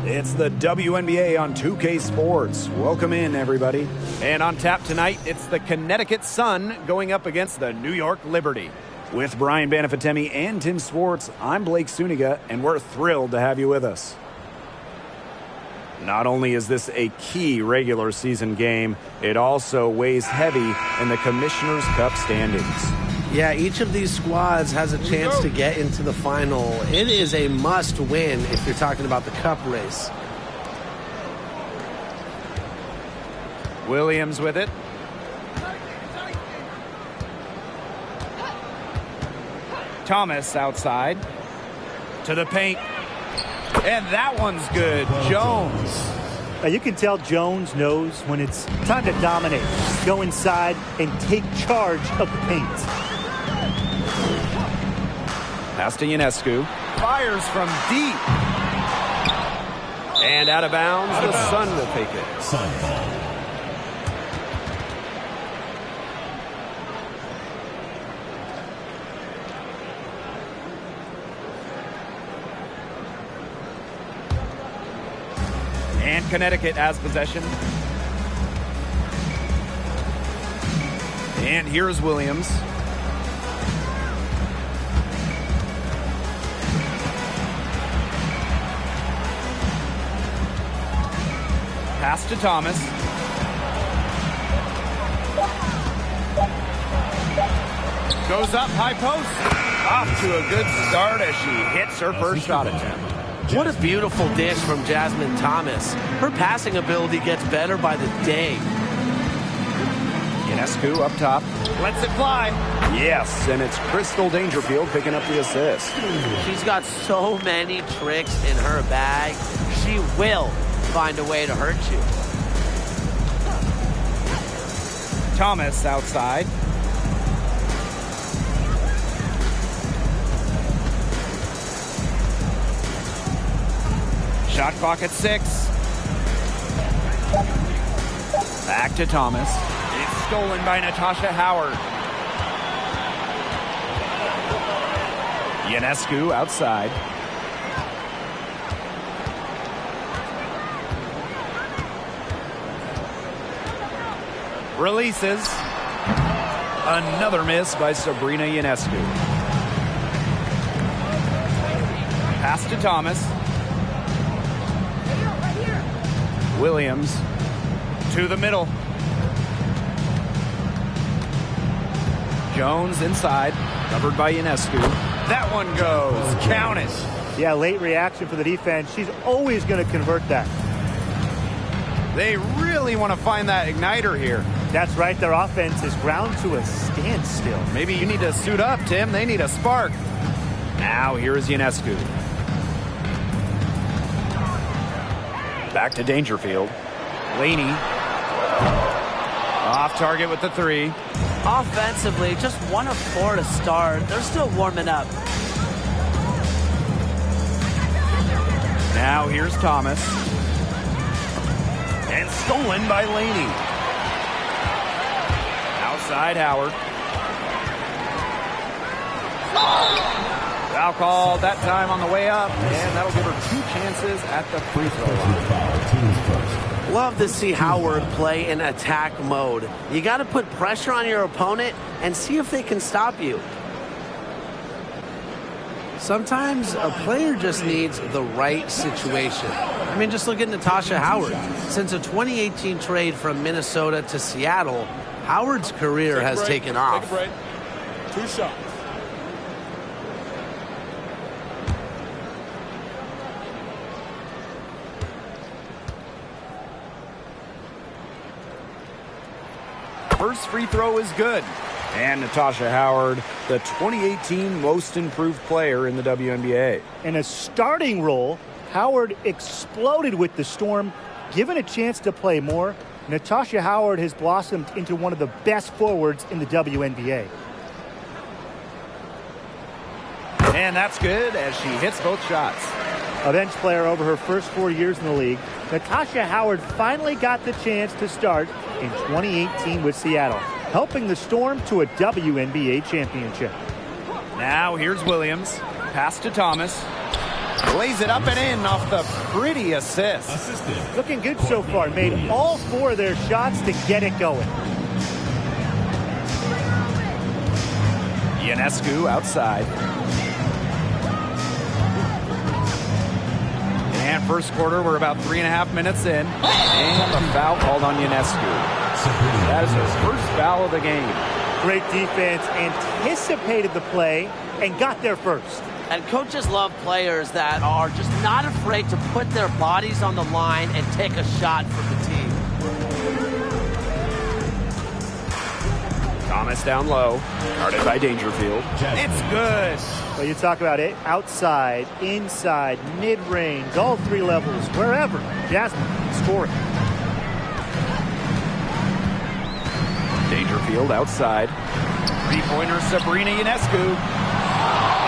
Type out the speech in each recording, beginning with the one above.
It's the WNBA on 2K Sports. Welcome in, everybody. And on tap tonight, it's the Connecticut Sun going up against the New York Liberty. With Brian Banafitemi and Tim Swartz, I'm Blake Suniga, and we're thrilled to have you with us. Not only is this a key regular season game, it also weighs heavy in the Commissioner's Cup standings. Yeah, each of these squads has a chance to get into the final. It is a must-win if you're talking about the Cup race. Williams with it. Thomas outside. To the paint. And that one's good. Jones. You can tell Jones knows when it's time to dominate. Go inside and take charge of the paint. Pass to Ionescu. Fires from deep. And out of bounds. The Sun will take it. Sun ball. And Connecticut has possession. And here's Williams. Pass to Thomas. Goes up, high post. Off to a good start as she hits her first shot attempt. What a beautiful dish from Jasmine Thomas. Her passing ability gets better by the day. Ionescu up top. Lets it fly. Yes, and it's Crystal Dangerfield picking up the assist. She's got so many tricks in her bag. She will find a way to hurt you. Thomas outside. Shot clock at 6. Back to Thomas. It's stolen by Natasha Howard. Ionescu outside. Releases. Another miss by Sabrina Ionescu. Pass to Thomas. Williams to the middle. Jones inside, covered by Ionescu. That one goes. Count it. Yeah, late reaction for the defense. She's always going to convert that. They really want to find that igniter here. That's right. Their offense is ground to a standstill. Maybe you need to suit up, Tim. They need a spark. Now here is Ionescu. Back to Dangerfield. Laney. Off target with the 3. Offensively, just 1 of 4 to start. They're still warming up. Now here's Thomas. And stolen by Laney. Outside Howard. Foul call that time on the way up, and that'll give her 2 chances at the free throw line. Love to see Howard play in attack mode. You got to put pressure on your opponent and see if they can stop you. Sometimes a player just needs the right situation. I mean, just look at Natasha Howard. Since a 2018 trade from Minnesota to Seattle, Howard's career has taken off. 2 shots. First free throw is good. And Natasha Howard, the 2018 most improved player in the WNBA. In a starting role, Howard exploded with the Storm. Given a chance to play more, Natasha Howard has blossomed into one of the best forwards in the WNBA. And that's good as she hits both shots. A bench player over her first 4 years in the league, Natasha Howard finally got the chance to start in 2018 with Seattle, helping the Storm to a WNBA championship. Now here's Williams. Pass to Thomas. Lays it up and in off the pretty assist. Looking good so far. Made all 4 of their shots to get it going. Ionescu outside. And first quarter, we're about 3.5 minutes in. And a foul called on Ionescu. That is his first foul of the game. Great defense, anticipated the play, and got there first. And coaches love players that are just not afraid to put their bodies on the line and take a shot for the team. Thomas down low, guarded by Dangerfield. It's good. Well, you talk about it, outside, inside, mid-range, all 3 levels, wherever. Jasmine scoring. Dangerfield outside. Three-pointer Sabrina Ionescu.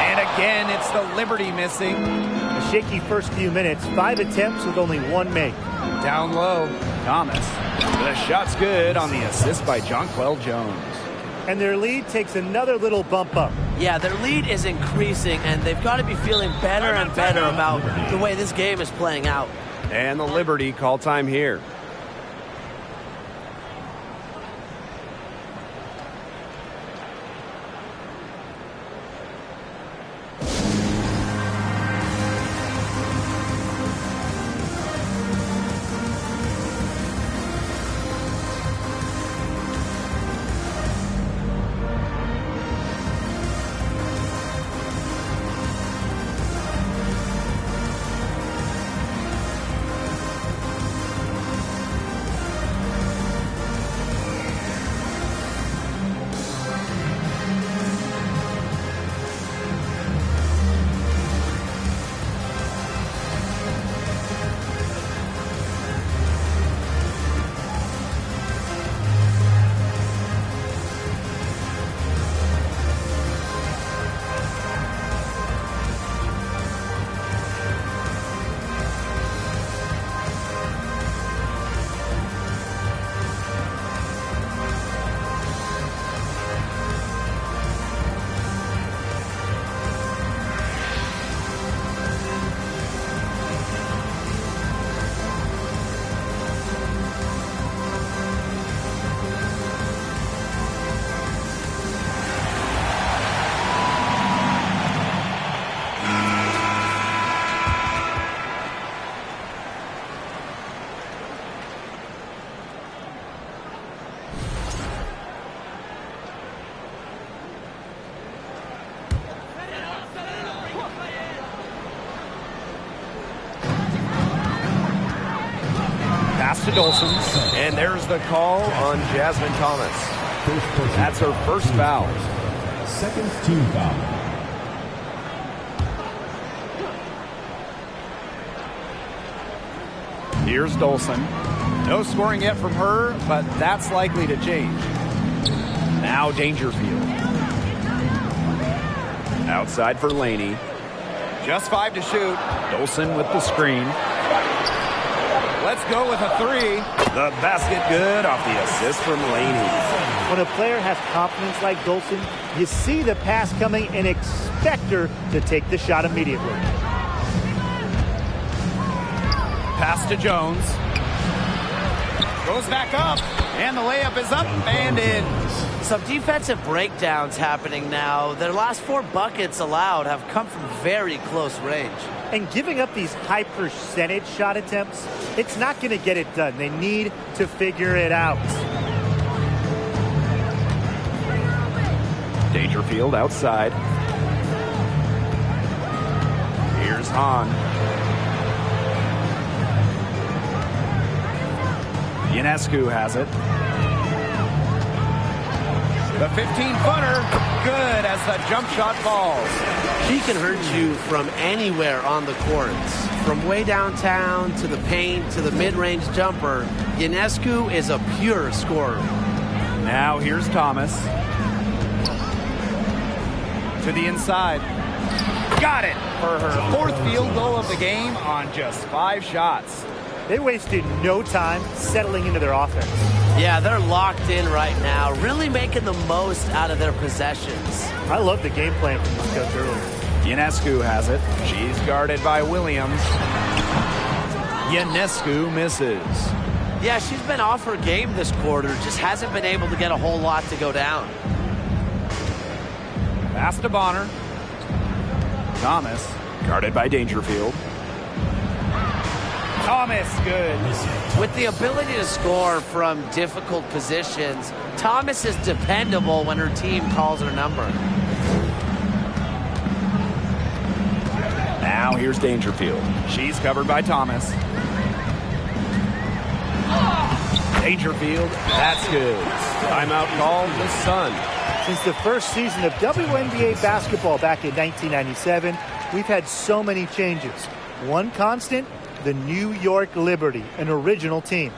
And again, it's the Liberty missing. A shaky first few minutes, 5 attempts with only 1 make. Down low, Thomas. The shot's good on the assist by Jonquel Jones. And their lead takes another little bump up. Yeah, their lead is increasing, and they've got to be feeling better and better about the way this game is playing out. And the Liberty call time here. To Dolson, and there's the call on Jasmine Thomas. That's her first foul. Second team foul. Here's Dolson. No scoring yet from her, but that's likely to change. Now Dangerfield. Outside for Laney. Just 5 to shoot. Dolson with the screen. Let's go with a 3. The basket good off the assist from Laney. When a player has confidence like Dolson, you see the pass coming and expect her to take the shot immediately. Pass to Jones. Goes back up, and the layup is up and in. Some defensive breakdowns happening now. Their last 4 buckets allowed have come from very close range. And giving up these high percentage shot attempts, it's not going to get it done. They need to figure it out. Dangerfield outside. Here's Hahn. Ionescu has it. The 15-footer, good as the jump shot falls. She can hurt you from anywhere on the courts. From way downtown to the paint to the mid-range jumper, Ionescu is a pure scorer. Now here's Thomas. To the inside. Got it for her 4th field goal of the game on just 5 shots. They wasted no time settling into their offense. Yeah, they're locked in right now, really making the most out of their possessions. I love the game plan from this coach earlier. Ionescu has it. She's guarded by Williams. Ionescu misses. Yeah, she's been off her game this quarter. Just hasn't been able to get a whole lot to go down. Pass to Bonner. Thomas, guarded by Dangerfield. Thomas, good. With the ability to score from difficult positions, Thomas is dependable when her team calls her number. Now here's Dangerfield. She's covered by Thomas. Dangerfield, that's good. Timeout called the Sun. Since the first season of WNBA basketball back in 1997, we've had so many changes. One constant, the New York Liberty, an original team.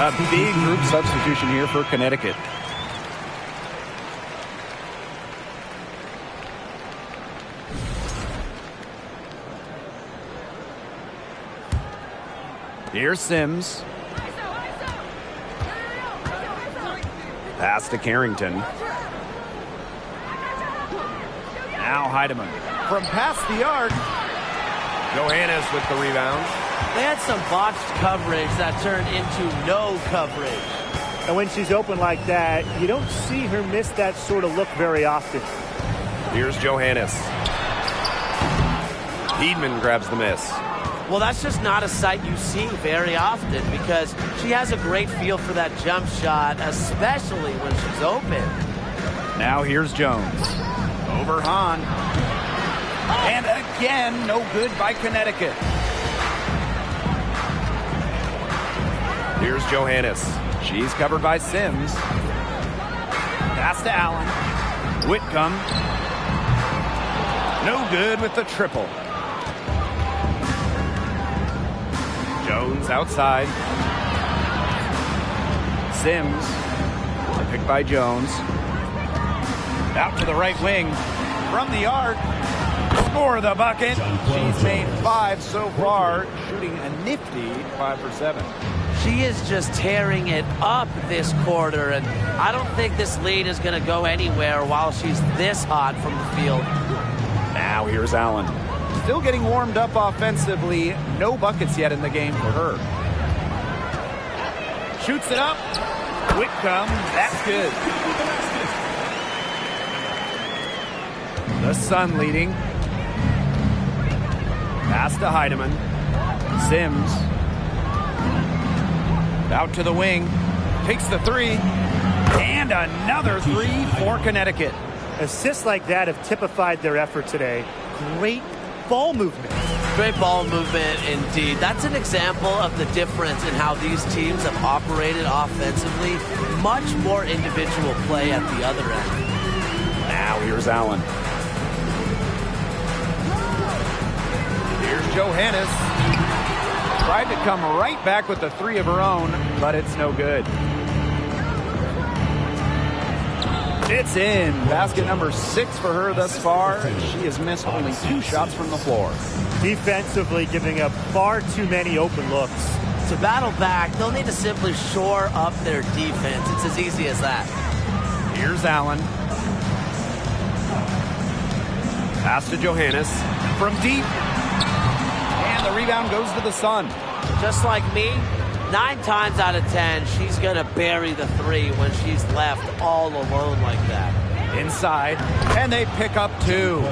A big group substitution here for Connecticut. Here's Sims. Pass to Carrington. Now Heidemann. From past the arc. Johannes with the rebound. They had some botched coverage that turned into no coverage. And when she's open like that, you don't see her miss that sort of look very often. Here's Johannes. Heedman grabs the miss. Well, that's just not a sight you see very often because she has a great feel for that jump shot, especially when she's open. Now here's Jones. Over Hahn. And again, no good by Connecticut. Here's Johannes. She's covered by Sims. Pass to Allen. Whitcomb. No good with the triple. Jones outside. Sims. Picked by Jones. Out to the right wing. From the arc. Score the bucket. She's made 5 so far. Shooting a nifty 5 for 7. She is just tearing it up this quarter, and I don't think this lead is going to go anywhere while she's this hot from the field. Now here's Allen. Still getting warmed up offensively. No buckets yet in the game for her. Shoots it up. Whitcomb. That's good. The Sun leading. Pass to Heidemann. Sims. Out to the wing. Takes the three. And another three for Connecticut. Assists like that have typified their effort today. Great ball movement. Great ball movement indeed. That's an example of the difference in how these teams have operated offensively. Much more individual play at the other end. Now here's Allen. Here's Johannes. Tried to come right back with the three of her own, but it's no good. It's in. Basket number 6 for her thus far. She has missed only 2 shots from the floor. Defensively giving up far too many open looks. To battle back, they'll need to simply shore up their defense. It's as easy as that. Here's Allen. Pass to Johannes from deep. And the rebound goes to the Sun. Just like me, 9 times out of 10, she's going to bury the 3 when she's left all alone like that. Inside, and they pick up 2.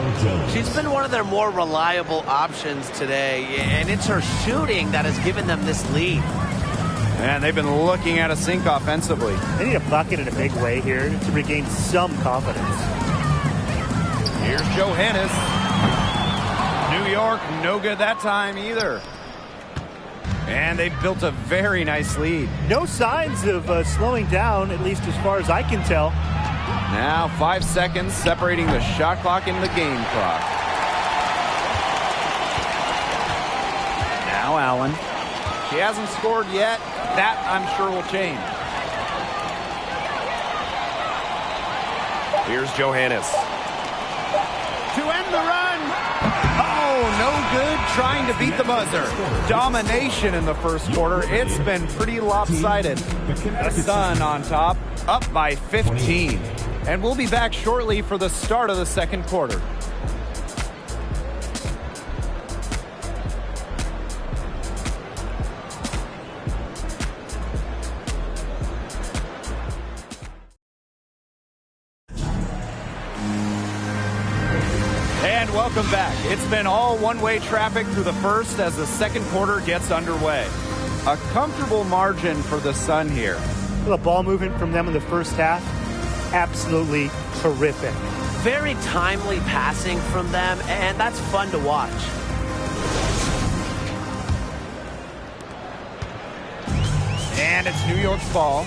She's been one of their more reliable options today, and it's her shooting that has given them this lead. And they've been looking at a sink offensively. They need a bucket in a big way here to regain some confidence. Here's Johannes. New York, no good that time either. And they've built a very nice lead. No signs of slowing down, at least as far as I can tell. Now 5 seconds separating the shot clock and the game clock. Now Allen. She hasn't scored yet. That, I'm sure, will change. Here's Johannes. To end the run. Oh, no good. Trying to beat the buzzer. Domination in the first quarter. It's been pretty lopsided. The Sun on top, up by 15. And we'll be back shortly for the start of the second quarter. And welcome back. It's been all one-way traffic through the first as the second quarter gets underway. A comfortable margin for the Sun here. The ball movement from them in the first half, absolutely terrific. Very timely passing from them, and that's fun to watch. And it's New York's ball.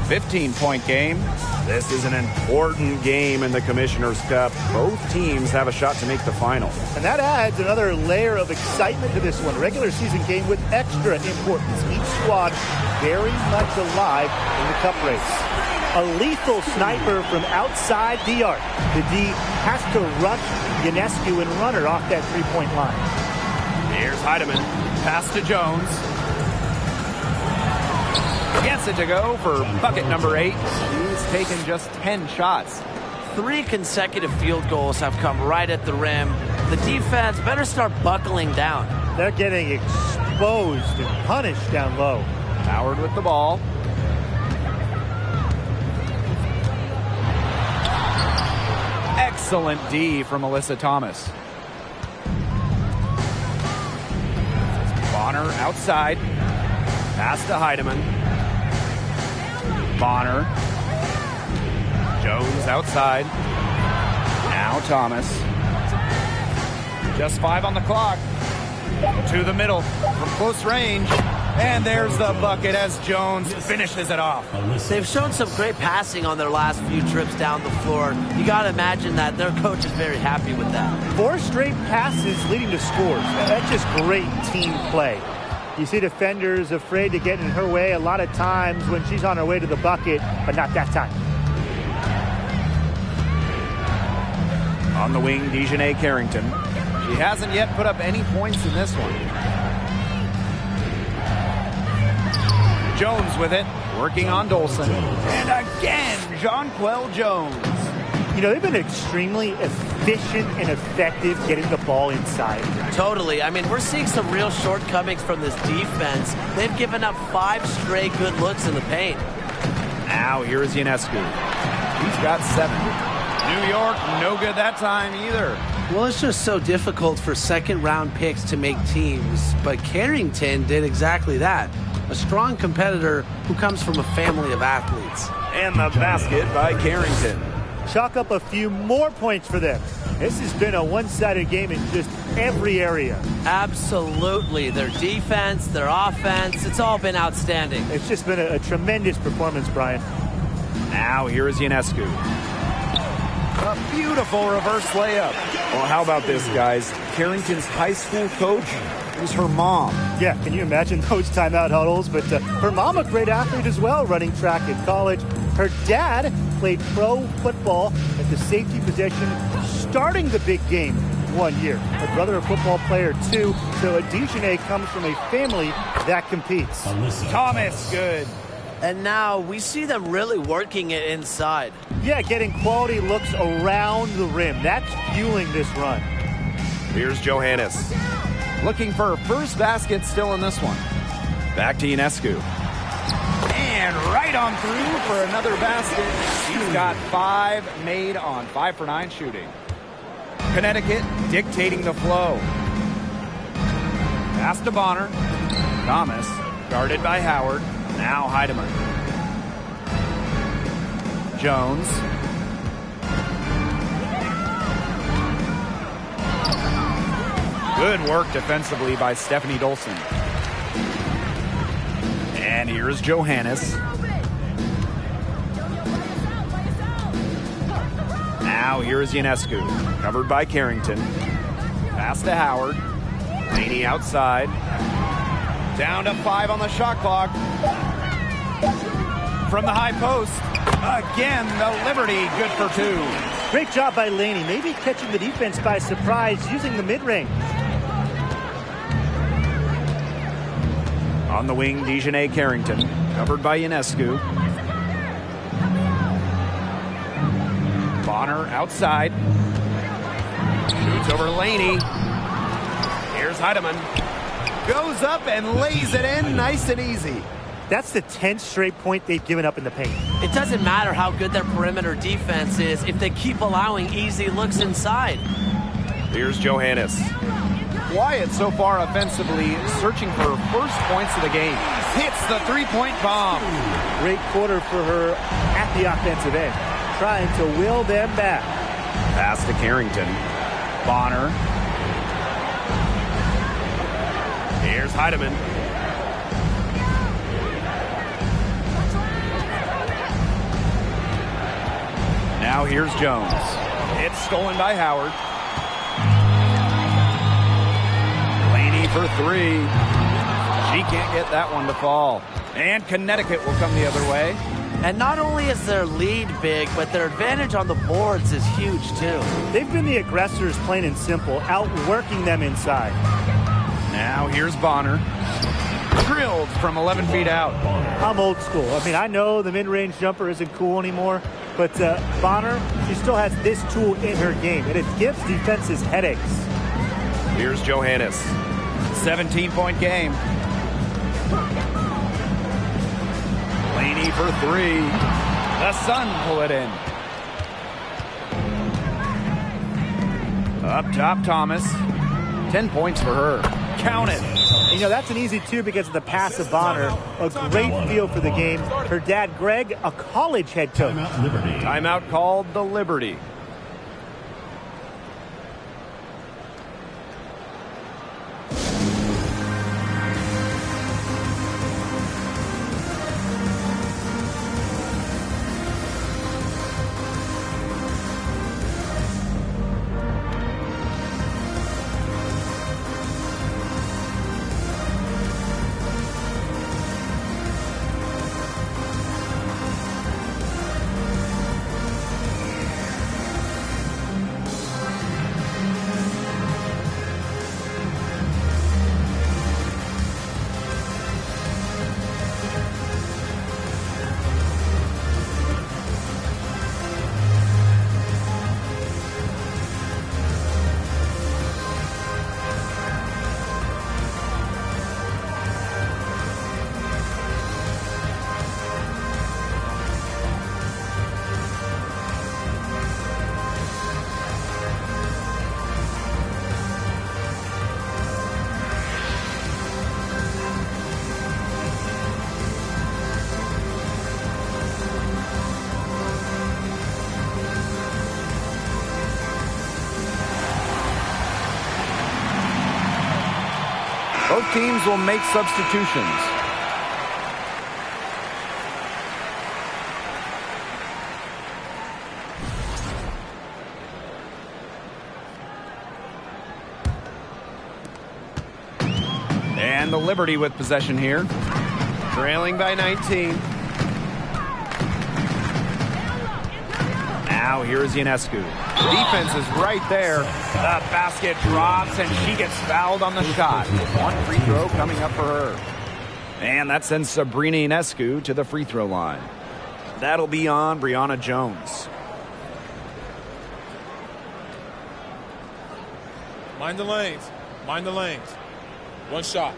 15-point game. This is an important game in the Commissioner's Cup. Both teams have a shot to make the final. And that adds another layer of excitement to this one. Regular season game with extra importance. Each squad very much alive in the cup race. A lethal sniper from outside the arc. The D has to rush Ionescu and run her off that three-point line. Here's Heidemann. Pass to Jones. Gets it to go for bucket number 8. He's taken just 10 shots. 3 consecutive field goals have come right at the rim. The defense better start buckling down. They're getting exposed and punished down low. Howard with the ball. Excellent D from Alyssa Thomas. Bonner outside. Pass to Heidemann. Bonner. Jones outside. Now Thomas. Just 5 on the clock. To the middle from close range. And there's the bucket as Jones finishes it off. They've shown some great passing on their last few trips down the floor. You got to imagine that their coach is very happy with that. 4 straight passes leading to scores. That's just great team play. You see defenders afraid to get in her way a lot of times when she's on her way to the bucket, but not that time. On the wing, Dejanay Carrington. She hasn't yet put up any points in this one. Jones with it, working on Dolson. And again, Jonquel Jones. You know, they've been extremely efficient and effective getting the ball inside. Totally. I mean, we're seeing some real shortcomings from this defense. They've given up 5 straight good looks in the paint. Now here's Ionescu. He's got 7. New York, no good that time either. Well, it's just so difficult for second-round picks to make teams, but Carrington did exactly that. A strong competitor who comes from a family of athletes. And the basket by Carrington. Chalk up a few more points for them. This has been a one-sided game in just every area. Absolutely. Their defense, their offense, it's all been outstanding. It's just been a tremendous performance, Brian. Now here is Ionescu. A beautiful reverse layup. Well, how about this, guys? Carrington's high school coach is her mom. Yeah, can you imagine those timeout huddles? But her mom, a great athlete as well, running track in college. Her dad played pro football at the safety position, starting the big game 1 year. Her brother, a football player, too. So Dejanay comes from a family that competes. Thomas, good. And now we see them really working it inside. Yeah, getting quality looks around the rim. That's fueling this run. Here's Johannes. Looking for a first basket still in this one. Back to Ionescu. And right on through for another basket. He's got 5 made on 5 for 9 shooting. Connecticut dictating the flow. Pass to Bonner. Thomas, guarded by Howard. Now Heidemann. Jones. Good work defensively by Stephanie Dolson. And here's Johannes. Now here's Ionescu, covered by Carrington. Pass to Howard. Laney outside. Down to 5 on the shot clock. From the high post. Again, the Liberty, good for 2. Great job by Laney, maybe catching the defense by surprise using the mid-range. On the wing, Dejanay Carrington, covered by Ionescu. Bonner outside. Shoots over Laney. Here's Heidemann. Goes up and lays it in nice and easy. That's the 10th straight point they've given up in the paint. It doesn't matter how good their perimeter defense is if they keep allowing easy looks inside. Here's Johannes. Quiet so far offensively, searching for her first points of the game. Hits the three-point bomb. Great quarter for her at the offensive end, trying to will them back. Pass to Carrington. Bonner. Here's Heidemann. Now here's Jones. It's stolen by Howard. Laney for 3. She can't get that one to fall. And Connecticut will come the other way. And not only is their lead big, but their advantage on the boards is huge too. They've been the aggressors, plain and simple, outworking them inside. Now here's Bonner. Drilled from 11 feet out. I'm old school. I mean, I know the mid-range jumper isn't cool anymore, but Bonner, she still has this tool in her game, and it gives defenses headaches. Here's Johannes. 17-point game. Laney for 3. The Sun pull it in. Up top, Thomas. 10 points for her. Count it. You know, that's an easy 2 because of the pass of Bonner. A great feel for the game. Her dad, Greg, a college head coach. Timeout called the Liberty. Both teams will make substitutions. And the Liberty with possession here. Trailing by 19. Now here's Ionescu. Defense is right there. The basket drops and she gets fouled on the shot. One free throw coming up for her. And that sends Sabrina Ionescu to the free throw line. That'll be on Brianna Jones. Mind the lanes. Mind the lanes. One shot.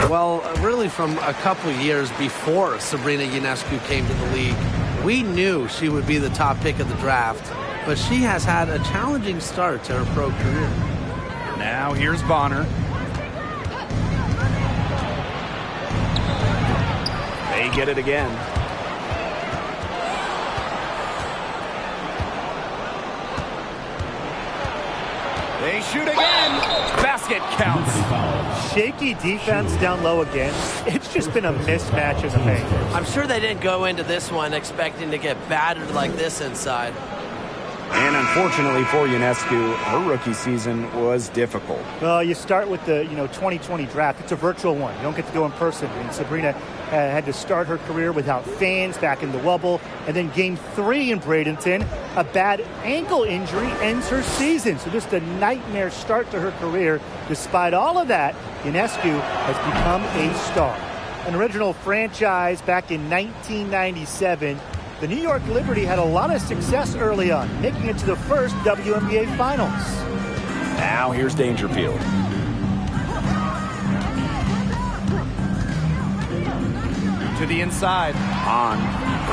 Well, really from a couple years before Sabrina Ionescu came to the league, we knew she would be the top pick of the draft, but she has had a challenging start to her pro career. Now here's Bonner. They get it again. They shoot again. Basket counts. Shaky defense down low again. It's just been a mismatch in the paint. I'm sure they didn't go into this one expecting to get battered like this inside. And unfortunately for Ionescu, her rookie season was difficult. Well, you start with the 2020 draft. It's a virtual one. You don't get to go in person. And Sabrina had to start her career without fans back in the Wubble. And then game 3 in Bradenton, a bad ankle injury ends her season. So just a nightmare start to her career. Despite all of that, Ionescu has become a star. An original franchise back in 1997. The New York Liberty had a lot of success early on, making it to the first WNBA Finals. Now here's Dangerfield. To the inside. On.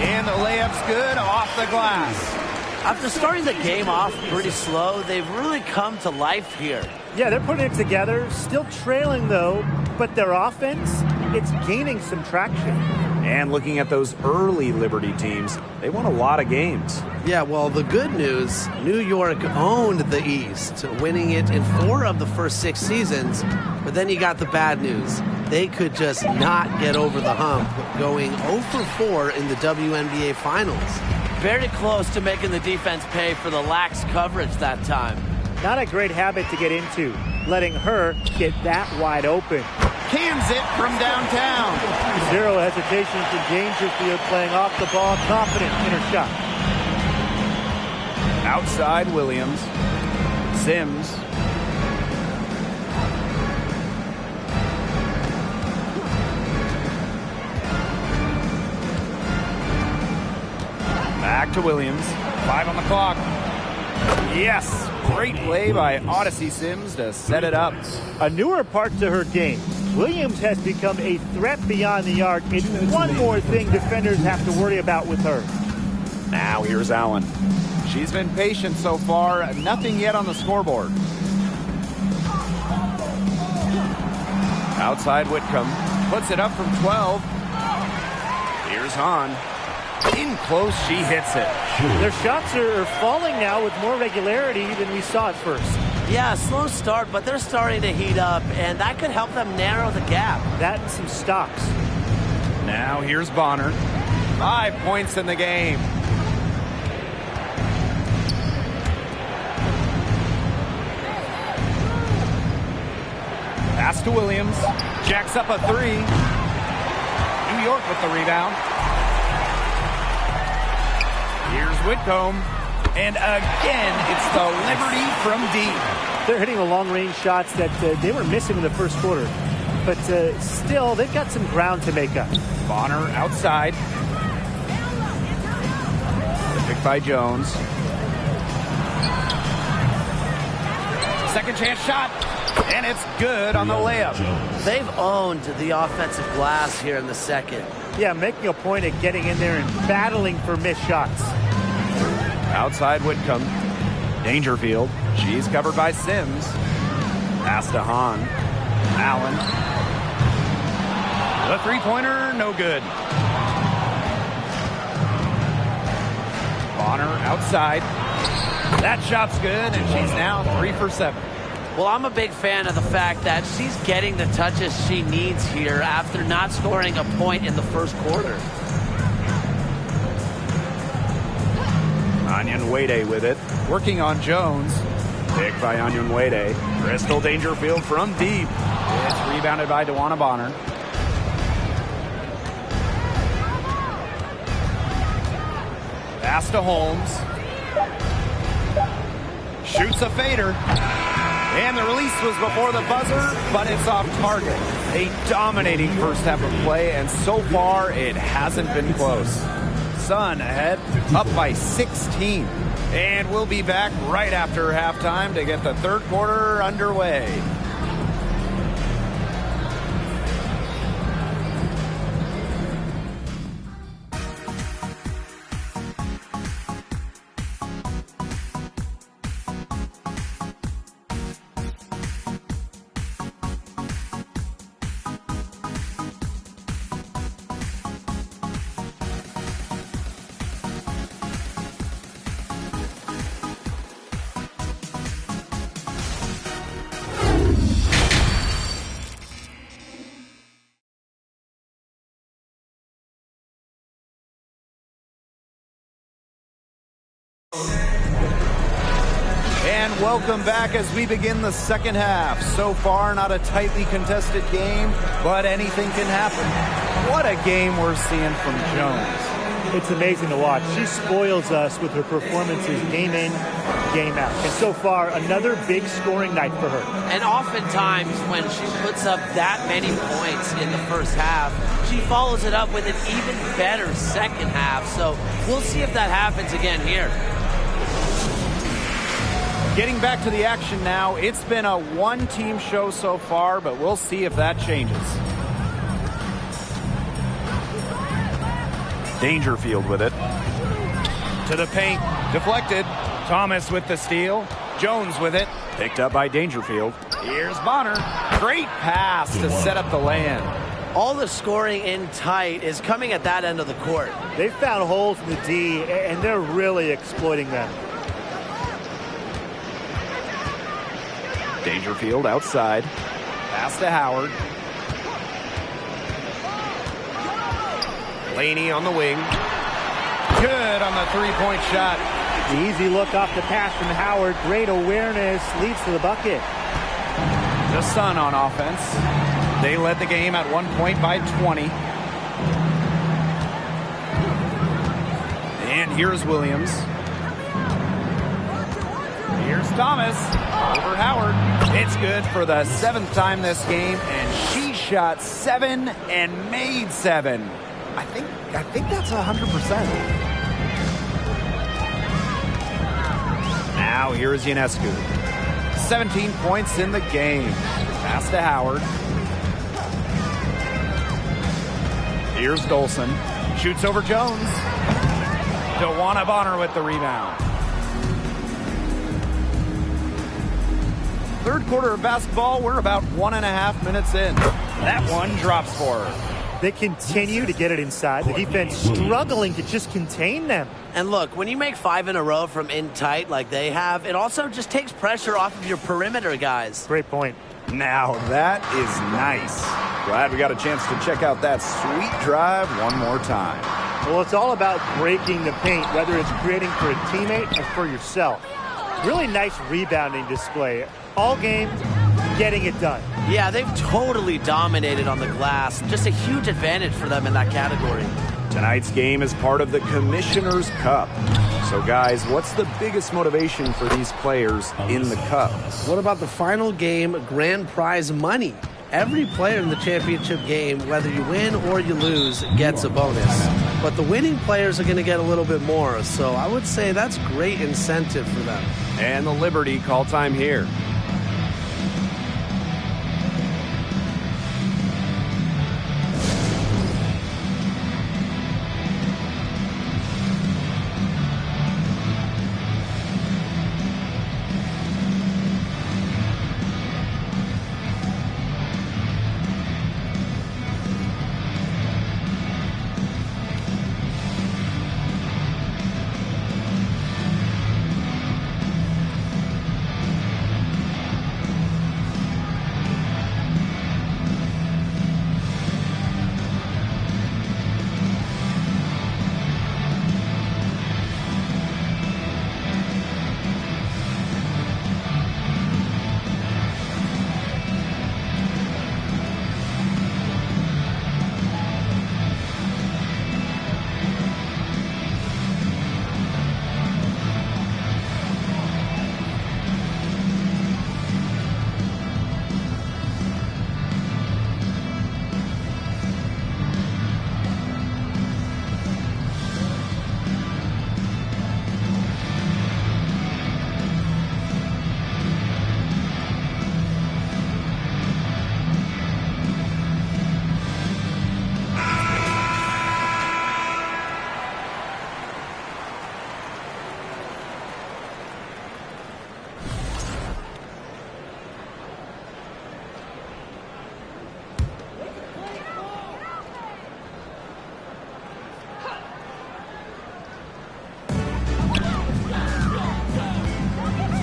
And the layup's good off the glass. After starting the game off pretty slow, they've really come to life here. Yeah, they're putting it together. Still trailing, though. But their offense, it's gaining some traction. And looking at those early Liberty teams, they won a lot of games. Yeah, well, the good news, New York owned the East, winning it in 4 of the first 6 seasons. But then you got the bad news. They could just not get over the hump, going 0 for 4 in the WNBA Finals. Very close to making the defense pay for the lax coverage that time. Not a great habit to get into, letting her get that wide open. Cans it from downtown. Zero hesitation for Dangerfield, playing off the ball, confident in her shot. Outside Williams. Sims. Back to Williams. 5 on the clock. Yes. Great play by Odyssey Sims to set it up. A newer part to her game. Williams has become a threat beyond the arc. It's one more thing defenders have to worry about with her. Now here's Allen. She's been patient so far. Nothing yet on the scoreboard. Outside Whitcomb. Puts it up from 12. Here's Hahn. In close, she hits it. Their shots are falling now with more regularity than we saw at first. Yeah, slow start, but they're starting to heat up, and that could help them narrow the gap. That and some stops. Now here's Bonner. 5 points in the game. Pass to Williams. Jacks up a 3. New York with the rebound. Here's Whitcomb. And again, it's the Liberty from deep. They're hitting the long-range shots that they were missing in the first quarter. But still, they've got some ground to make up. Bonner outside. The pick by Jones. Second chance shot. And it's good on the layup. They've owned the offensive glass here in the second. Yeah, making a point of getting in there and battling for missed shots. Outside Whitcomb. Dangerfield. She's covered by Sims. Pass to Hahn. Allen. The three-pointer, no good. Bonner outside. That shot's good, and she's now 3 for 7. Well, I'm a big fan of the fact that she's getting the touches she needs here after not scoring a point in the first quarter. Onyenwede with it. Working on Jones. Pick by Onyenwede. Crystal Dangerfield from deep. It's rebounded by DeWanna Bonner. Pass to Holmes. Shoots a fader. And the release was before the buzzer, but it's off target. A dominating first half of play, and so far it hasn't been close. Sun ahead, up by 16. And we'll be back right after halftime to get the third quarter underway. And welcome back as we begin the second half. So far, not a tightly contested game, but anything can happen. What a game we're seeing from Jones. It's amazing to watch. She spoils us with her performances game in, game out. And so far, another big scoring night for her. And oftentimes when she puts up that many points in the first half, she follows it up with an even better second half. So we'll see if that happens again here. Getting back to the action now. It's been a one-team show so far, but we'll see if that changes. Dangerfield with it. To the paint. Deflected. Thomas with the steal. Jones with it. Picked up by Dangerfield. Here's Bonner. Great pass to set up the land. All the scoring in tight is coming at that end of the court. They've found holes in the D, and they're really exploiting them. Dangerfield outside. Pass to Howard. Laney on the wing. Good on the three-point shot. The easy look off the pass from Howard. Great awareness. Leads to the bucket. The Sun on offense. They led the game at 1 point by 20. And here's Williams. Here's Thomas. Over Howard. It's good for the 7th time this game, and she shot 7 and made 7. I think that's 100%. Now here's Ionescu. 17 points in the game. Pass to Howard. Here's Dolson. Shoots over Jones. DeWanna Bonner with the rebound. Third quarter of basketball, we're about 1.5 minutes in. That one drops for her. They continue to get it inside. The defense struggling to just contain them. And look, when you make 5 in a row from in tight like they have, it also just takes pressure off of your perimeter guys. Great point. Now that is nice. Glad we got a chance to check out that sweet drive one more time. Well, it's all about breaking the paint, whether it's creating for a teammate or for yourself. Really nice rebounding display. All game, getting it done. Yeah, they've totally dominated on the glass. Just a huge advantage for them in that category. Tonight's game is part of the Commissioner's Cup. So, guys, what's the biggest motivation for these players in the Cup? What about the final game, grand prize money? Every player in the championship game, whether you win or you lose, gets a bonus. But the winning players are going to get a little bit more. So I would say that's great incentive for them. And the Liberty call time here.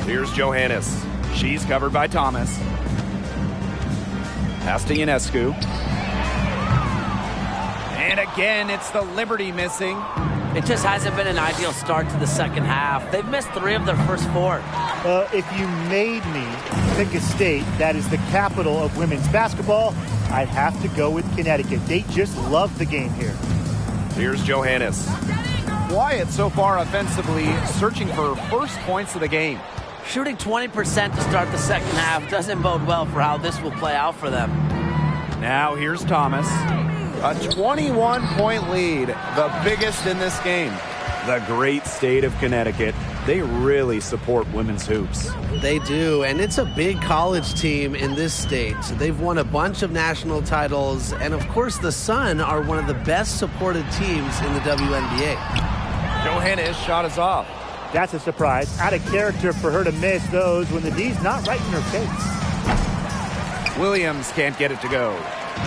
Here's Johannes. She's covered by Thomas. Pass to Ionescu. And again, it's the Liberty missing. It just hasn't been an ideal start to the second half. They've missed 3 of their first 4. If you made me pick a state that is the capital of women's basketball, I'd have to go with Connecticut. They just love the game here. Here's Johannes. Quiet so far offensively, searching for first points of the game. Shooting 20% to start the second half doesn't bode well for how this will play out for them. Now here's Thomas. A 21-point lead, the biggest in this game. The great state of Connecticut. They really support women's hoops. They do, and it's a big college team in this state. They've won a bunch of national titles, and of course the Sun are one of the best supported teams in the WNBA. Johannes shot is off. That's a surprise. Out of character for her to miss those when the D's not right in her face. Williams can't get it to go.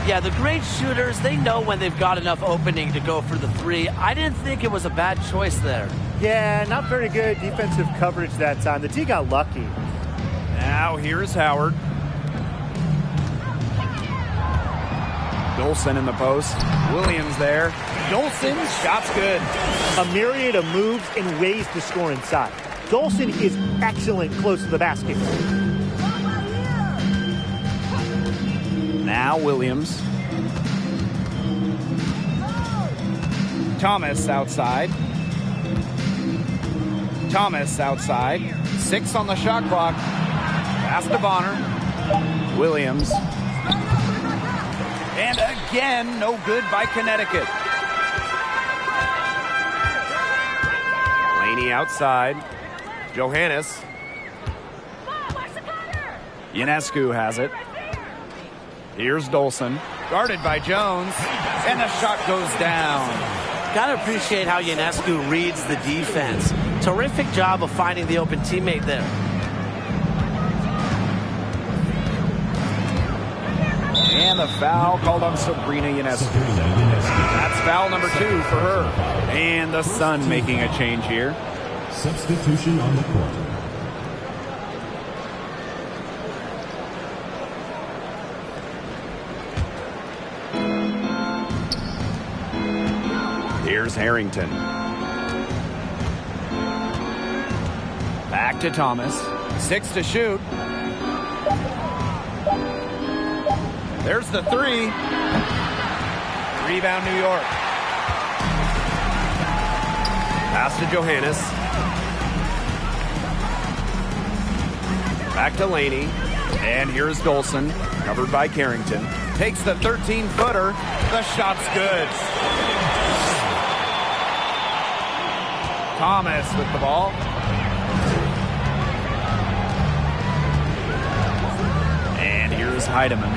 Yeah, the great shooters, they know when they've got enough opening to go for the 3. I didn't think it was a bad choice there. Yeah, not very good defensive coverage that time. The D got lucky. Now here's Howard. Dolson in the post. Williams there. Dolson, shot's good. A myriad of moves and ways to score inside. Dolson is excellent close to the basket. Now Williams. Thomas outside. Thomas outside. 6 on the shot clock. Pass to Bonner. Williams. And again, no good by Connecticut. Laney outside. Johannes. Ionescu has it. Here's Dolson. Guarded by Jones. And the shot goes down. Gotta appreciate how Ionescu reads the defense. Terrific job of finding the open teammate there. And the foul called on Sabrina Ionescu. That's foul number 2 for her. And the Sun making a change here. Substitution on the court. Here's Harrington. Back to Thomas. 6 to shoot. There's the 3. Rebound New York. Pass to Johannes. Back to Laney. And here's Dolson. Covered by Carrington. Takes the 13-footer. The shot's good. Thomas with the ball. And here's Heidemann.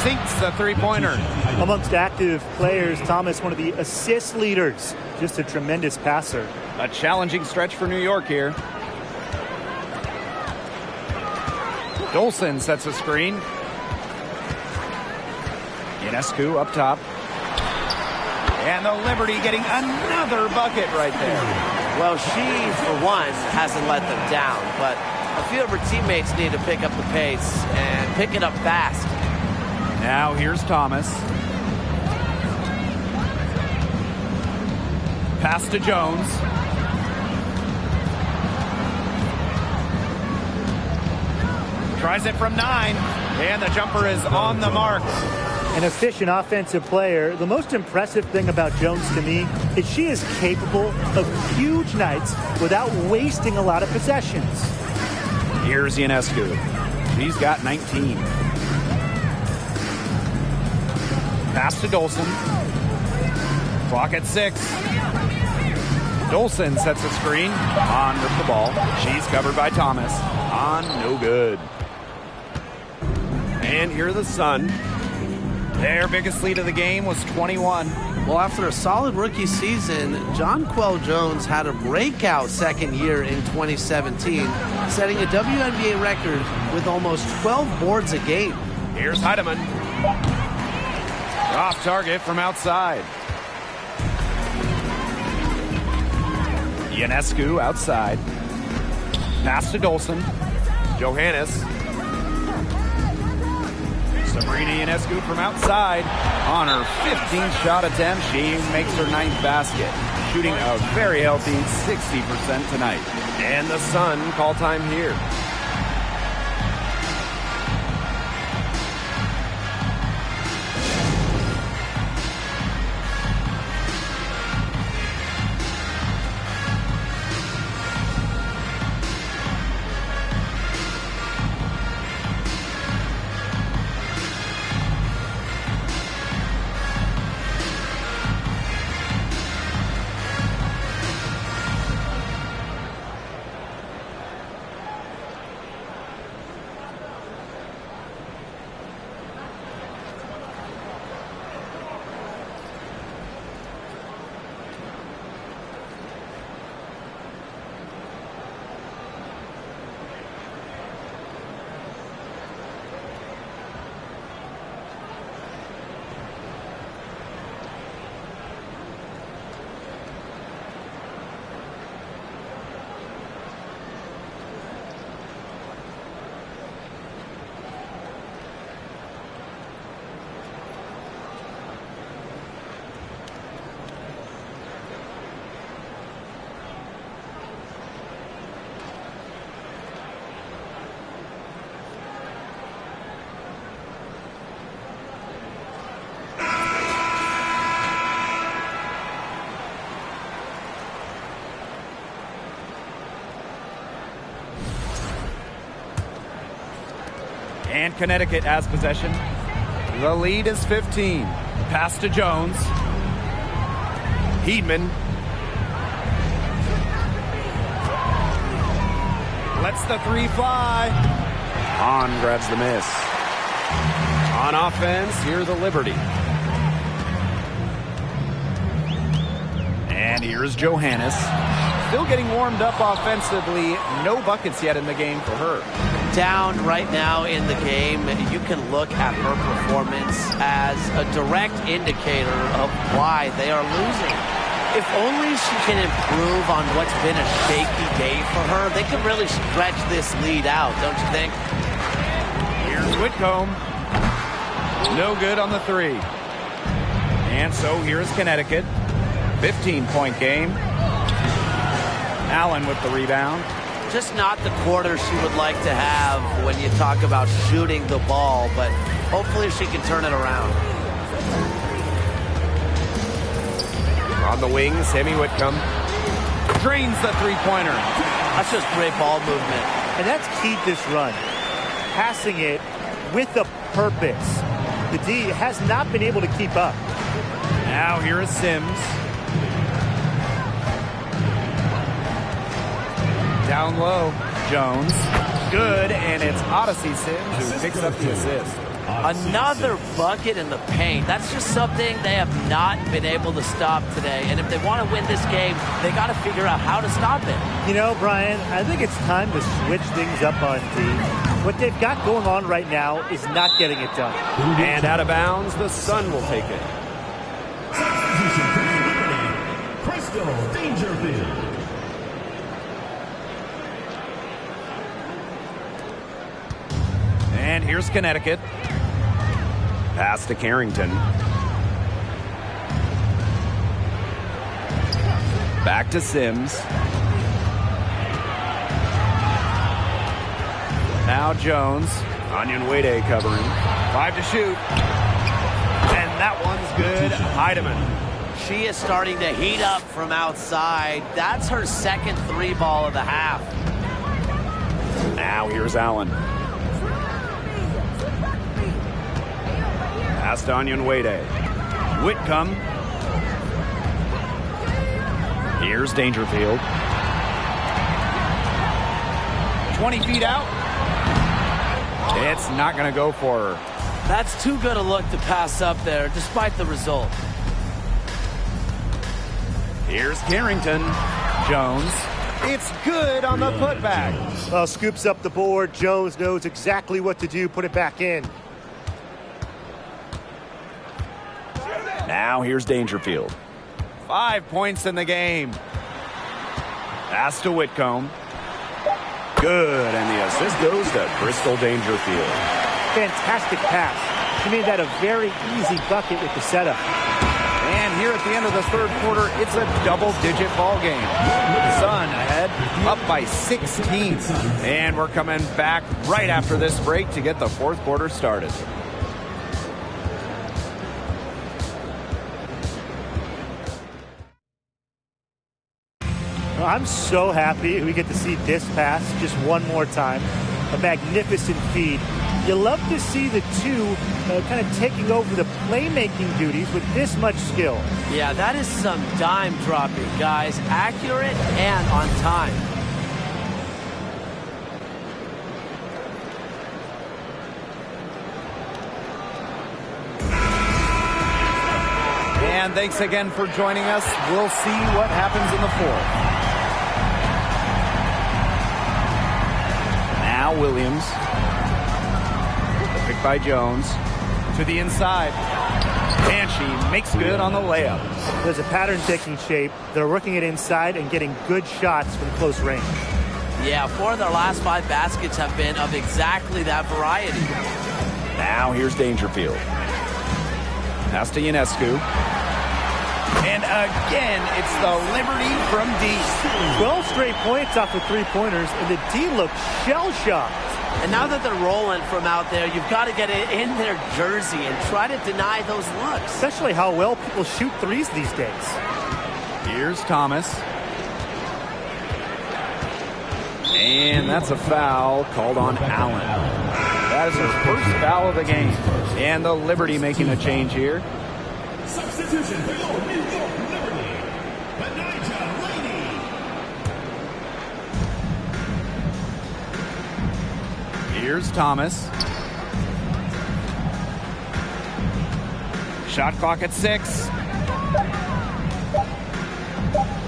Sinks the three-pointer. Amongst active players, Thomas, one of the assist leaders. Just a tremendous passer. A challenging stretch for New York here. Dolson sets a screen. Ionescu up top. And the Liberty getting another bucket right there. Well, she, for one, hasn't let them down, but a few of her teammates need to pick up the pace and pick it up fast. Now here's Thomas. Pass to Jones. Tries it from 9, and the jumper is on the mark. An efficient offensive player. The most impressive thing about Jones to me is she is capable of huge nights without wasting a lot of possessions. Here's Ionescu. She's got 19. Pass to Dolson. Clock at 6. Dolson sets a screen. On with the ball. She's covered by Thomas. On, no good. And here are the Sun. Their biggest lead of the game was 21. Well, after a solid rookie season, Jonquel Jones had a breakout second year in 2017, setting a WNBA record with almost 12 boards a game. Here's Heidemann. Off target from outside. Ionescu outside. Pass to Dolson. Johannes. Sabrina Ionescu from outside. On her 15th shot attempt, she makes her 9th basket. Shooting a very healthy 60% tonight. And the Sun call time here. And Connecticut has possession. The lead is 15. Pass to Jones. Heedman. Lets the three fly. Hahn grabs the miss. On offense, here's the Liberty. And here's Johannes. Still getting warmed up offensively. No buckets yet in the game for her. Down right now in the game, you can look at her performance as a direct indicator of why they are losing. If only she can improve on what's been a shaky day for her, they can really stretch this lead out, don't you think? Here's Whitcomb. No good on the three. And so here's Connecticut. 15-point game. Allen with the rebound. Just not the quarter she would like to have when you talk about shooting the ball, but hopefully she can turn it around. On the wing, Sammy Whitcomb drains the three-pointer. That's just great ball movement. And that's keyed this run. Passing it with a purpose. The D has not been able to keep up. Now here is Sims. Down low, Jones. Good, and it's Odyssey Sims who picks up the assist. Another bucket in the paint. That's just something they have not been able to stop today. And if they want to win this game, they got to figure out how to stop it. You know, Brian, I think it's time to switch things up on D. What they've got going on right now is not getting it done. And out of bounds, the Sun will take it. Crystal Dangerfield. And here's Connecticut. Pass to Carrington. Back to Sims. Now Jones. Onion Wade covering. 5 to shoot. And that one's good. Heidemann. She is starting to heat up from outside. That's her second three ball of the half. Now here's Allen. Pass to Onion Wade. Whitcomb. Here's Dangerfield. 20 feet out. It's not going to go for her. That's too good a look to pass up there, despite the result. Here's Carrington. Jones. It's good on the putback. Well, scoops up the board. Jones knows exactly what to do. Put it back in. Now here's Dangerfield. 5 points in the game. Pass to Whitcomb. Good, and the assist goes to Crystal Dangerfield. Fantastic pass. She made that a very easy bucket with the setup. And here at the end of the third quarter, it's a double-digit ball game. Sun ahead, up by 16. And we're coming back right after this break to get the fourth quarter started. I'm so happy we get to see this pass just one more time. A magnificent feed. You love to see the two kind of taking over the playmaking duties with this much skill. Yeah, that is some dime dropping, guys. Accurate and on time. And thanks again for joining us. We'll see what happens in the fourth. Now Williams. The pick by Jones. To the inside. And she makes good on the layup. There's a pattern taking shape. They're working it inside and getting good shots from close range. Yeah, 4 of their last 5 baskets have been of exactly that variety. Now here's Dangerfield. Pass to Ionescu. And again, it's the Liberty from deep. 12 straight points off of three-pointers, and the D looks shell-shocked. And now that they're rolling from out there, you've got to get it in their jersey and try to deny those looks. Especially how well people shoot threes these days. Here's Thomas. And that's a foul called on Allen. That is her first foul of the game. And the Liberty making a change here. Substitution for your New York Liberty, Benijah Laney. Here's Thomas. Shot clock at 6.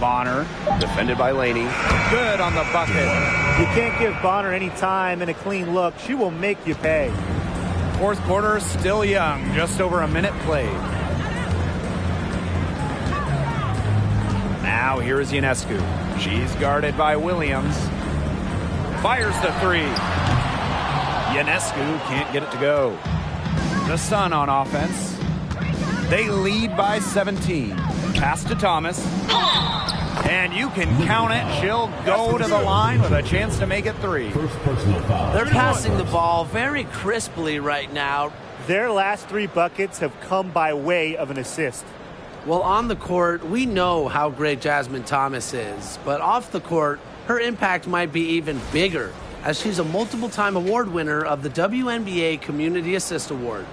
Bonner, defended by Laney. Good on the bucket. You can't give Bonner any time and a clean look. She will make you pay. Fourth quarter still young, just over a minute played. Now here is Ionescu. She's guarded by Williams. Fires the 3. Ionescu can't get it to go. The Sun on offense. They lead by 17. Pass to Thomas. And you can count it. She'll go to the line with a chance to make it 3. They're passing the ball very crisply right now. Their last 3 buckets have come by way of an assist. Well, on the court, we know how great Jasmine Thomas is. But off the court, her impact might be even bigger, as she's a multiple-time award winner of the WNBA Community Assist Award.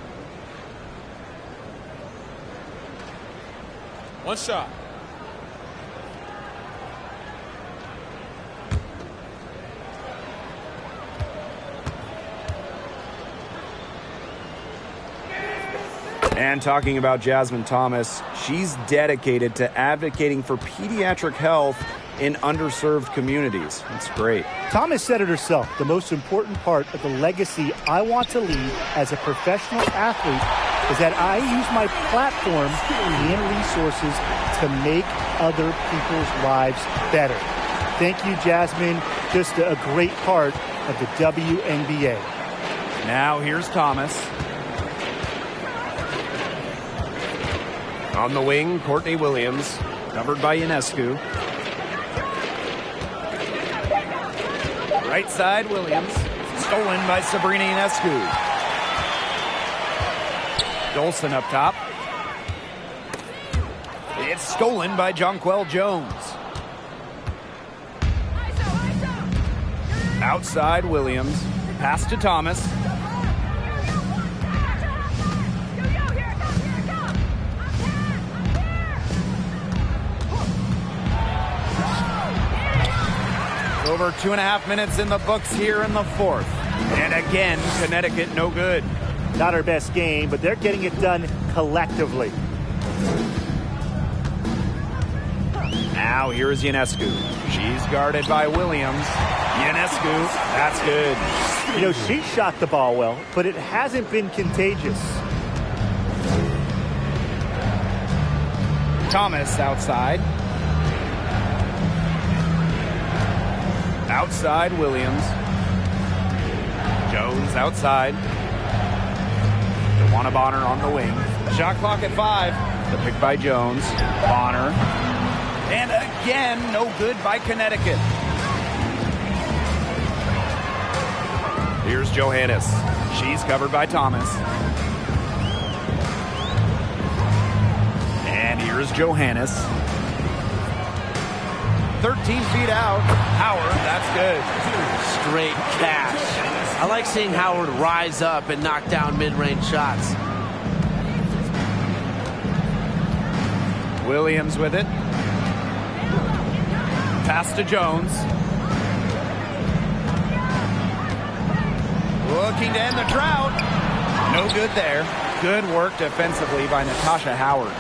One shot. And talking about Jasmine Thomas, she's dedicated to advocating for pediatric health in underserved communities. That's great. Thomas said it herself. The most important part of the legacy I want to leave as a professional athlete is that I use my platform and resources to make other people's lives better. Thank you, Jasmine. Just a great part of the WNBA. Now here's Thomas. On the wing, Courtney Williams, covered by Ionescu. Right side, Williams. Stolen by Sabrina Ionescu. Dolson up top. It's stolen by Jonquel Jones. Outside, Williams. Pass to Thomas. Over 2.5 minutes in the books here in the fourth. And again, Connecticut no good. Not our best game, but they're getting it done collectively. Now here is Ionescu. She's guarded by Williams. Ionescu, that's good. You know, she shot the ball well, but it hasn't been contagious. Thomas outside. Outside Williams. Jones outside. DeWanna Bonner on the wing. Shot clock at 5. The pick by Jones. Bonner. And again, no good by Connecticut. Here's Johannes. She's covered by Thomas. And here's Johannes. 13 feet out. Howard, that's good. Straight cash. I like seeing Howard rise up and knock down mid-range shots. Williams with it. Pass to Jones. Looking to end the drought. No good there. Good work defensively by Natasha Howard.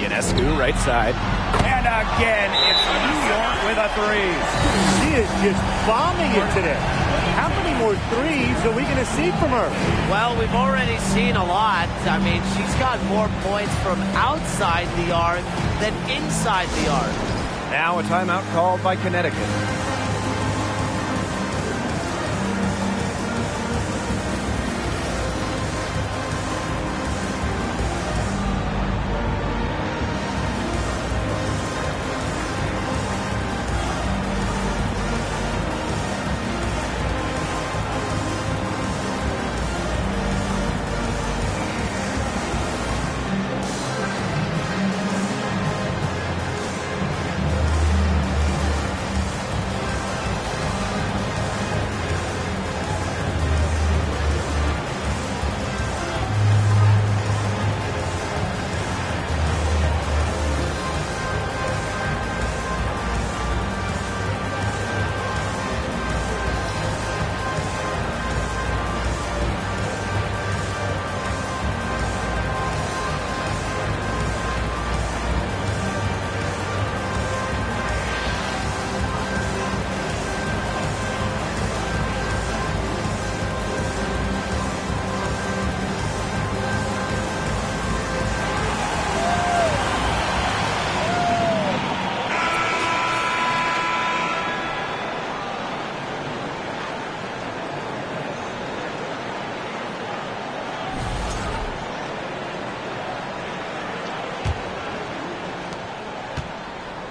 Ionescu, right side. And again, it's New York with a 3. She is just bombing it today. How many more threes are we going to see from her? Well, we've already seen a lot. I mean, she's got more points from outside the arc than inside the arc. Now a timeout called by Connecticut.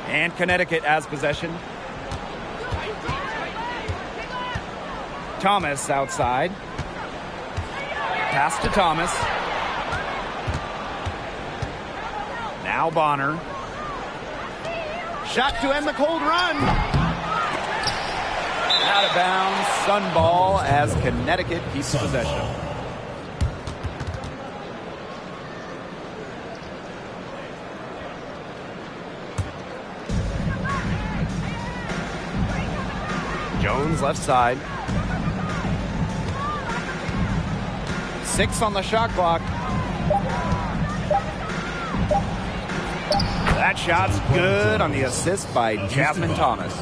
And Connecticut has possession. Thomas outside. Pass to Thomas. Now Bonner. Shot to end the cold run. Out of bounds. Sun ball as Connecticut keeps possession. Jones left side. 6 on the shot clock. That shot's good on the assist by Jasmine Thomas.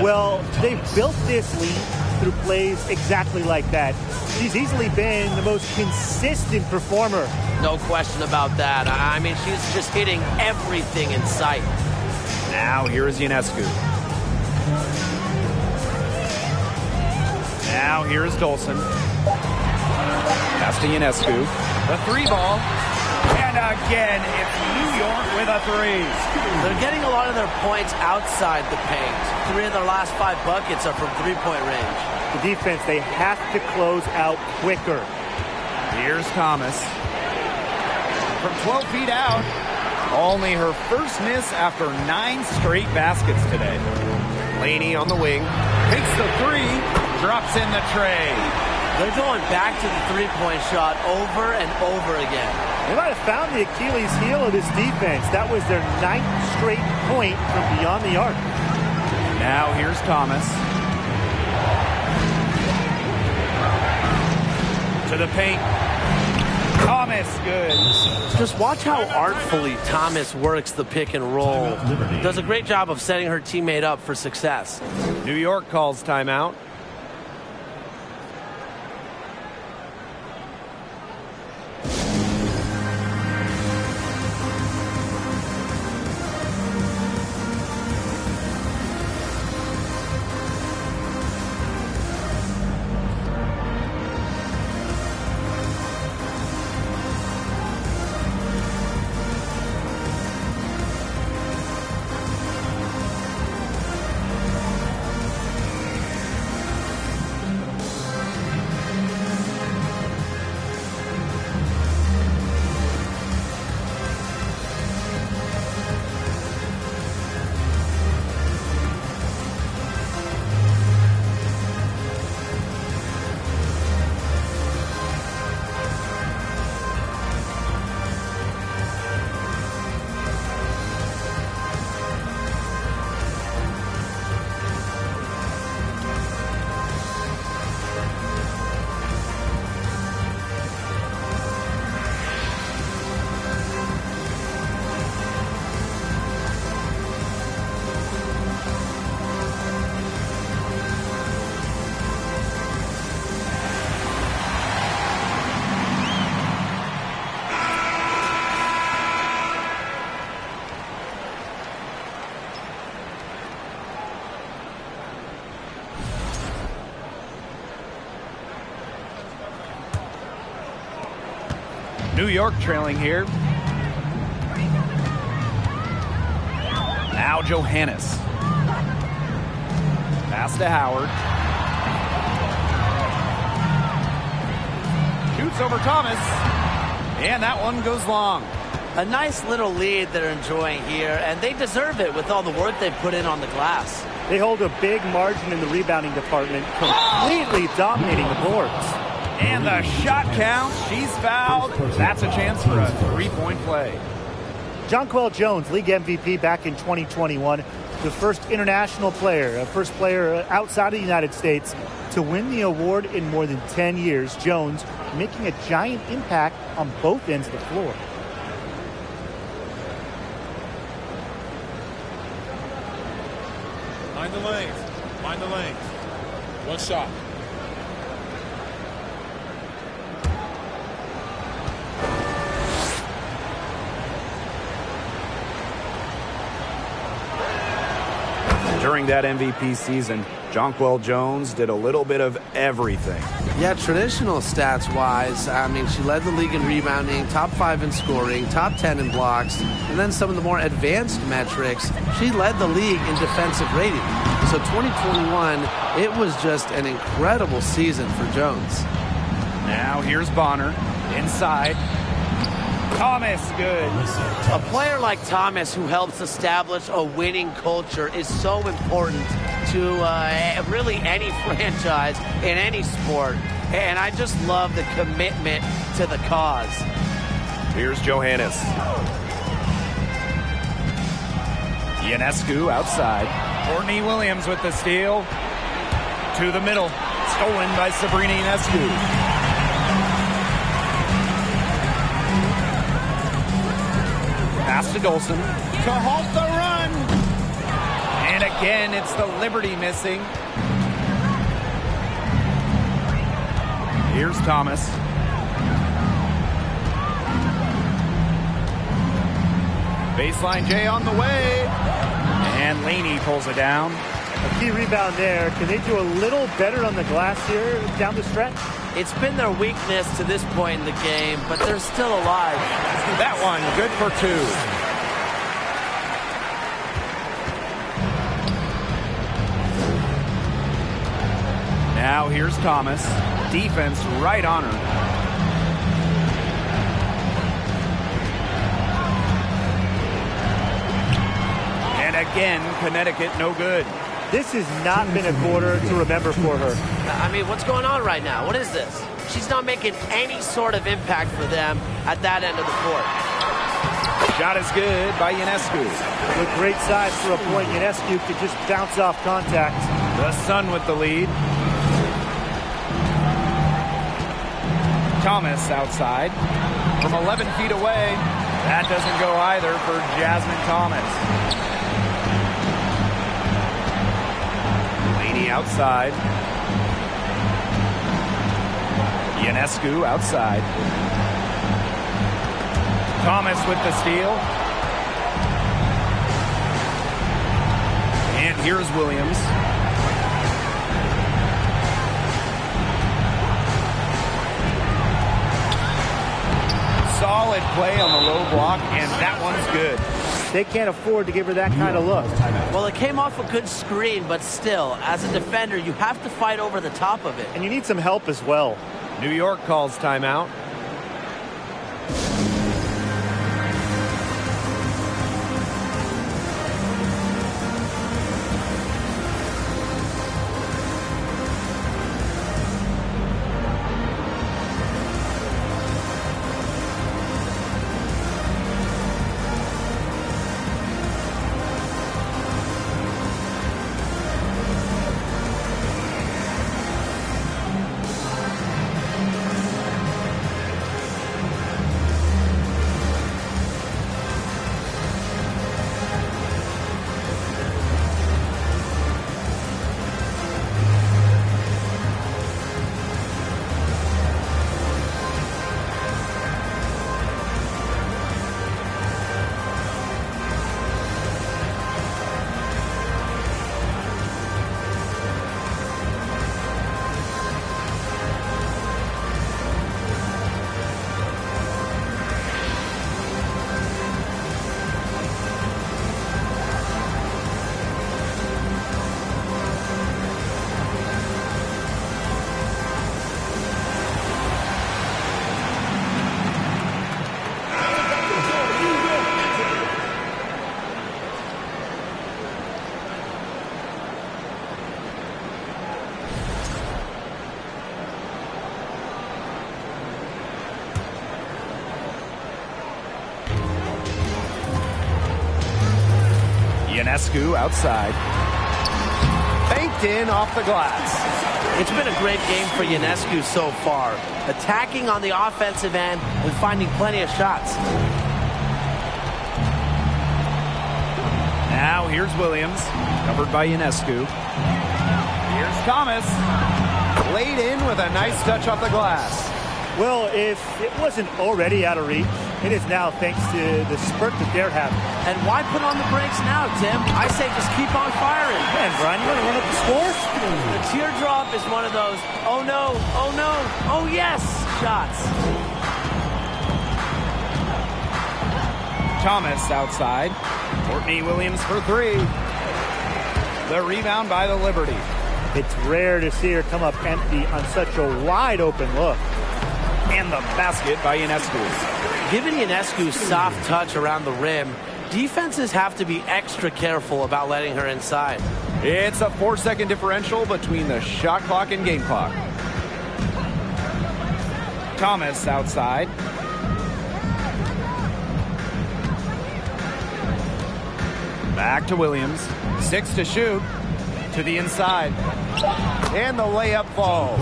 Well, they've built this lead through plays exactly like that. She's easily been the most consistent performer. No question about that. I mean, she's just hitting everything in sight. Now here is Ionescu. Now here's Dolson. Pass to Ionescu. The 3 ball. And again, it's New York with a 3. They're getting a lot of their points outside the paint. 3 of their last 5 buckets are from three-point range. The defense, they have to close out quicker. Here's Thomas. From 12 feet out. Only her first miss after 9 straight baskets today. Laney on the wing. Takes the 3. Drops in the tray. They're going back to the three-point shot over and over again. They might have found the Achilles heel of this defense. That was their 9th straight point from beyond the arc. Now here's Thomas. To the paint. Thomas, good. Just watch how artfully Thomas works the pick and roll. Does a great job of setting her teammate up for success. New York calls timeout. New York trailing here. Now Johannes. Pass to Howard. Shoots over Thomas. And that one goes long. A nice little lead they're enjoying here, and they deserve it with all the work they've put in on the glass. They hold a big margin in the rebounding department, completely dominating the boards. And the shot counts. She's fouled. That's a chance for a three-point play. Jonquel Jones, league MVP back in 2021, the first international player, first player outside of the United States to win the award in more than 10 years. Jones making a giant impact on both ends of the floor. Mind the lanes. Mind the lanes. One shot. During that MVP season, Jonquel Jones did a little bit of everything. Yeah, traditional stats-wise, I mean, she led the league in rebounding, top 5 in scoring, top 10 in blocks, and then some of the more advanced metrics, she led the league in defensive rating. So 2021, it was just an incredible season for Jones. Now here's Bonner inside. Thomas, good. A player like Thomas who helps establish a winning culture is so important to really any franchise in any sport. And I just love the commitment to the cause. Here's Johannes. Ionescu outside. Courtney Williams with the steal. To the middle. Stolen by Sabrina Ionescu. Pass to Dolson to halt the run. And again, it's the Liberty missing. Here's Thomas. Baseline J on the way. And Laney pulls it down. A key rebound there. Can they do a little better on the glass here down the stretch? It's been their weakness to this point in the game, but they're still alive. That one, good for 2. Now here's Thomas. Defense right on her. And again, Connecticut no good. This has not been a quarter to remember for her. I mean, what's going on right now? What is this? She's not making any sort of impact for them at that end of the court. Shot is good by Ionescu. With great size for a point, Ionescu could just bounce off contact. The Sun with the lead. Thomas outside from 11 feet away. That doesn't go either for Jasmine Thomas. Laney outside. Ionescu outside. Thomas with the steal. And here's Williams. Solid play on the low block, and that one's good. They can't afford to give her that kind of look. Well, it came off a good screen, but still, as a defender, you have to fight over the top of it. And you need some help as well. New York calls timeout. Ionescu outside. Baked in off the glass. It's been a great game for Ionescu so far, attacking on the offensive end and finding plenty of shots. Now here's Williams, covered by Ionescu. Here's Thomas, laid in with a nice touch off the glass. Well, if it wasn't already out of reach, it is now thanks to the spurt that they're having. And why put on the brakes now, Tim? I say just keep on firing. Man, Brian, you want to run up the score? The teardrop is one of those, oh no, oh yes shots. Thomas outside. Courtney Williams for three. The rebound by the Liberty. It's rare to see her come up empty on such a wide open look. And the basket by Ionescu. Given Ionescu's soft touch around the rim, defenses have to be extra careful about letting her inside. It's a 4-second differential between the shot clock and game clock. Thomas outside. Back to Williams. 6 to shoot. To the inside. And the layup falls.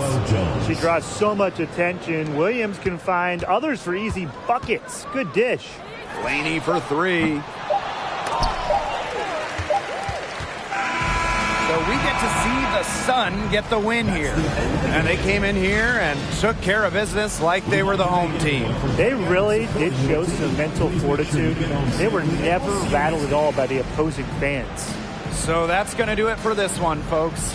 She draws so much attention. Williams can find others for easy buckets. Good dish. Laney for three. So we get to see the Sun get the win here. And they came in here and took care of business like they were the home team. They really did show some mental fortitude. They were never rattled at all by the opposing fans. So that's going to do it for this one, folks.